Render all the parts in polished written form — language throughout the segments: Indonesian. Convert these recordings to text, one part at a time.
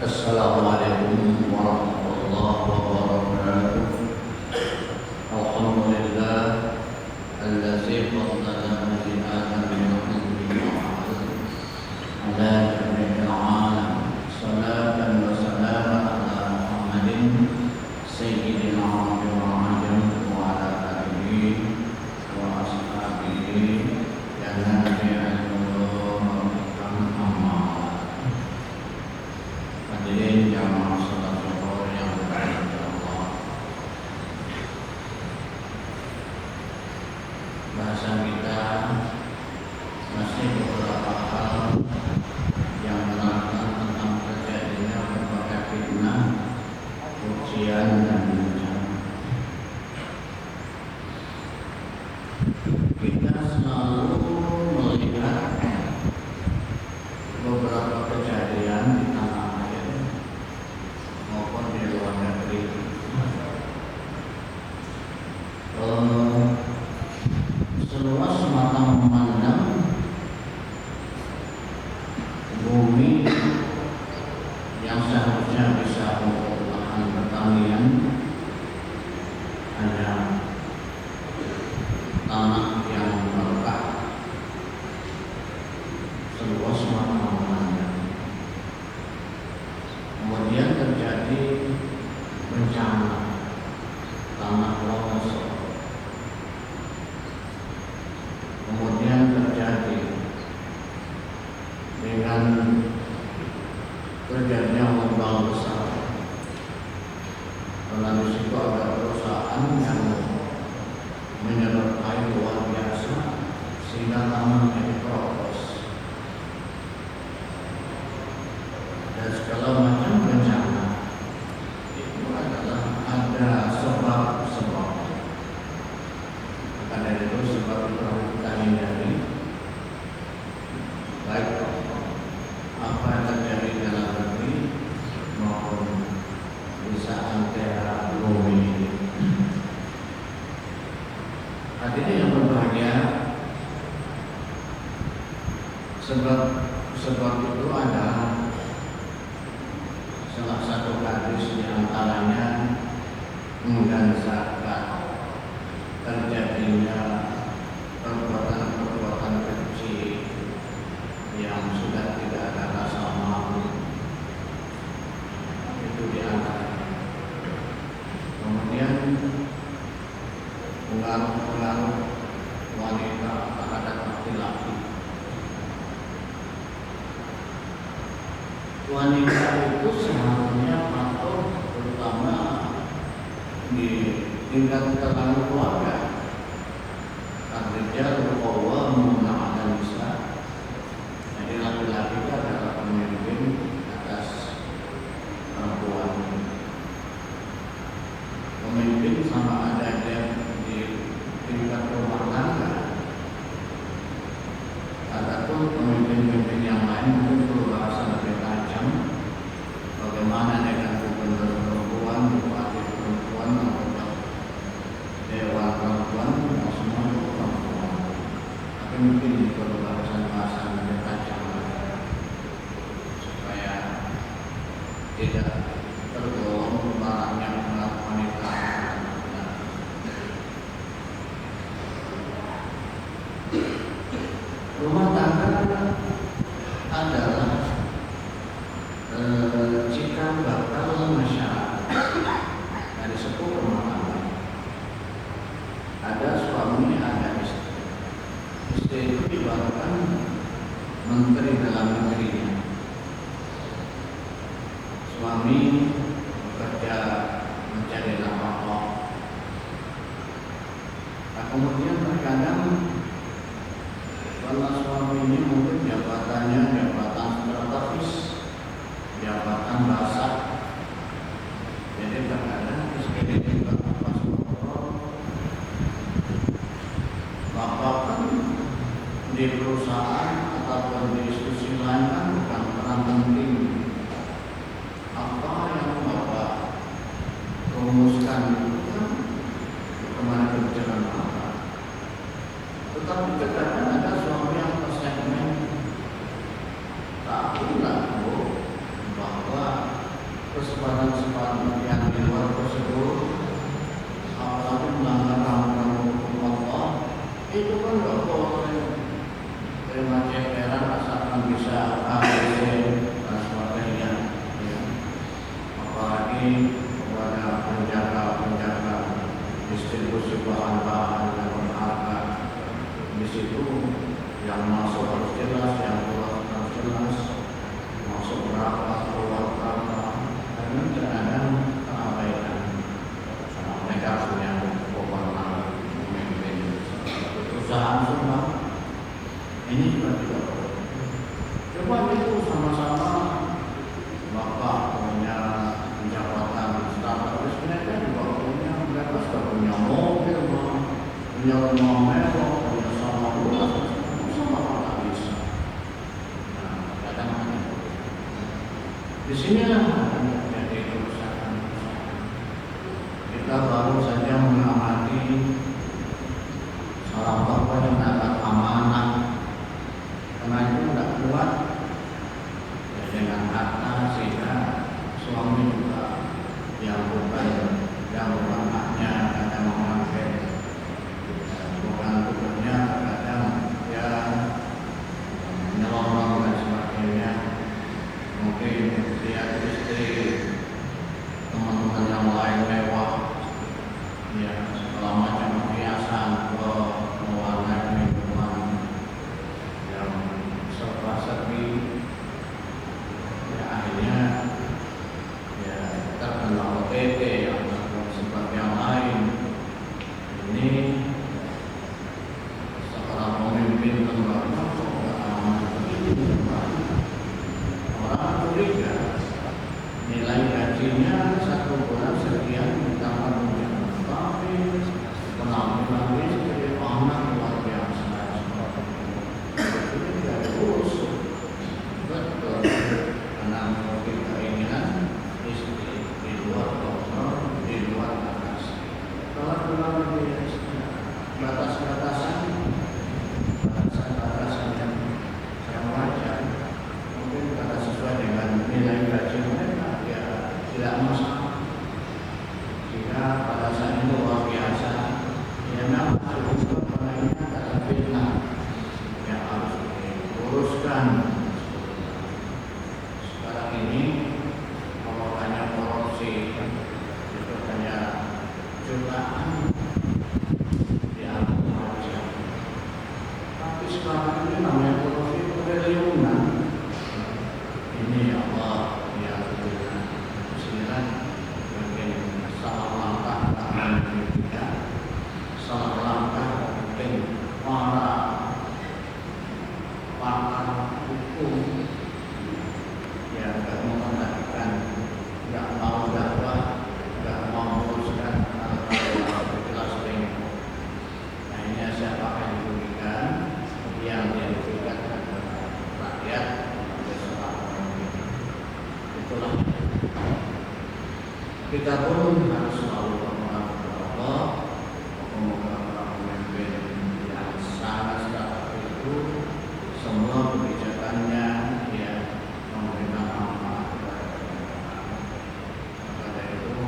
Assalamualaikum warahmatullahi wabarakatuh. Alhamdulillah allazi faddala bi Adama ala jami'il alam. Salatan wa salaman ala Muhammadin sayyidil arabi wa ajam wa ala alihi wa ashabihi dan nabi'al ulum amma. Hadirin jamaah salat zuhur yang berbahagia Allah. Bahasa kita masih beberapa hal yang menerangkan tentang terjadinya berbagai fitnah, ujian dan bencana. Kita selalu melihat beberapa kejadian di tanah air maupun di luar negeri. Seluas mata memandang bumi yang seharusnya bisa untuk lahan pertanian hanya tanah yang berkah. Seluas mata memandang. Kemudian terjadi bencana tanah longsor. Kemudian terjadi dengan terjadinya lubang besar. Karena di situ ada perusahaan yang menyerap air luar biasa sehingga tanah menjadi keropos. Dan segala macam bencana itu adalah ada sebab-sebab. Maka dari itu sebab itu harus kita hindari, baik apa yang terjadi di dalam negeri maupun di seantero bumi ini. Hadirin yang berbahagia, sebab itu adalah salah satu hadis di antaranya mengganzakan terjadinya perbuatan-perbuatan kecil yang sudah tidak ada rasa malu. Itu di antaranya. Kemudian pengaruh-pengaruh wanita terhadap laki-laki. Wanita itu seharusnya patuh terutama di tingkat kalangan keluarga. Ar-rijalu qawwamuna 'alan nisa. Jadi laki-laki itu adalah pemimpin atas perempuan. Pemimpin sama ada di tingkat rumah tangga. Adapun pemimpin-pemimpin yang lain mungkin perlu bahasa lebih tajam. Bagaimana dengan gubernur perempuan, bupati perempuan, anggota dewan perempuan, semua itu perempuan. Tapi mungkin perlu bahasa lebih tajam supaya tidak tergolong barangnya pengaruh wanita. Rumah tangga adalah cikal bakal masyarakat. Dari 10 rumah tangga ada suami, ada istri. Istri itu dibawakan menteri dalam negerinya. Suami bekerja mencari nafkah. Nah, kemudian terkadang kalau suami ini mungkin jabatannya jabatan strategis, jabatan basah. Jadi terkadang istri ini pas ngobrol, bapak kan di perusahaan ataupun di institusi lain kan bukan peran penting. Apa yang bapak rumuskan itu kan kemana berjalan apa. Tetapi terkadang ada suami yang tersegmen tak bilang bahwa perusahaan sumbang. Ini juga tidak boleh. Coba itu sama-sama Bapak punya jabatan strategis, mereka juga punya, mereka sudah punya mobil, punya rumah mewah, punya sama luas, sama Bapak bisa. Nah, kadang-kadang di sinilah jadi kerusakan. Kita baru saja mengamati seorang bapak yang dapat amanah, karena itu tidak kuat ya, dengan harta, sehingga suami juga yang bukan haknya kadang memakai bukan tugasnya, kadang ya menyelonong dan sebagainya. Mungkin lihat istri teman-teman yang lain mewah, ya segala macam hiasan, mewarnai minuman yang serba-serbi, ya akhirnya ya terkena OTT atau sebab yang lain. Ini seorang pemimpin lembaga kok nggak aman begitu, orang curiga nilai gajinya 1 bulan sekian ditambah tunjangan, tapi penampilannya sebagai anak luar biasa. Itu tidak urus betul, karena mungkin keinginan istri di luar kontrol, di luar batas. Kalau pulang di batas-batasan yang wajar, mungkin karena sesuai dengan nilai gaji mereka, ya tidak masalah. Jika pada saat itu luar biasa, ya memang harus lainnya adalah fitnah yang harus diuruskan. Sekarang ini kalau hanya korupsi itu hanya jutaan dianggap wajar. Tapi sekarang ini namanya korupsi triliunan. Ini Allah ya Tuhan, sekiranya mungkin salah langkah tangan kita, salah langkah mungkin para pakar hukum yang tidak memperhatikan, tidak mau dakwah, tidak mau menguruskan hal-hal jelas ini. Nah ini siapa yang dirugikan, yang dirugikan adalah rakyat. Itulah kita pun harus selalu berdoa kepada Allah, semoga para pemimpin yang sangat strategis itu semua kebijakannya ya memberikan manfaat kepada masyarakat. Maka dari itu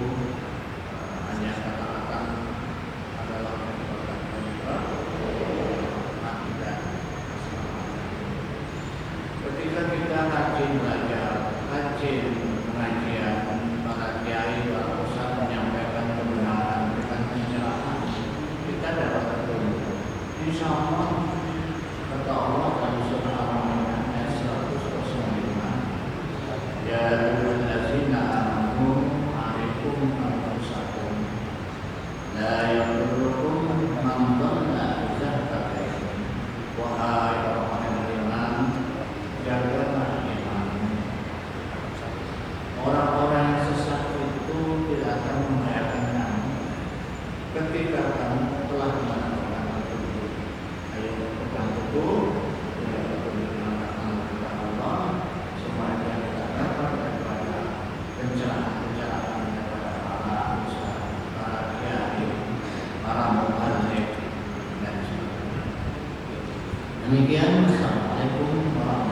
hanya kata-kata adalah merupakan penyebab akibat keselamatan. Ketika kita rajin belajar, rajin pengajian, para kiai, para ustaz menyampaikan kebenaran dengan pencerahan, kita dapat petunjuk. Insya Allah kata Allah dalam surah Al-Maidah ayat 105, ya ayyuhallazina amanu alaikum anfusakum la yadurrukum man dhalla idza ihtadaytum. Wahai orang yang beriman, jagalah iman. Orang-orang yang sesat itu tidak akan membahayakan kamu ketika kamu telah melakukan petunjuk. Ayo pegang teguh, tidak berpegang kepada Allah, supaya kita dapat daripada pencerahan-pencerahan daripada para ustaz, para kiai, para mubaligh dan sebagainya. Demikian, assalamualaikum warahmatullahi wabarakatuh.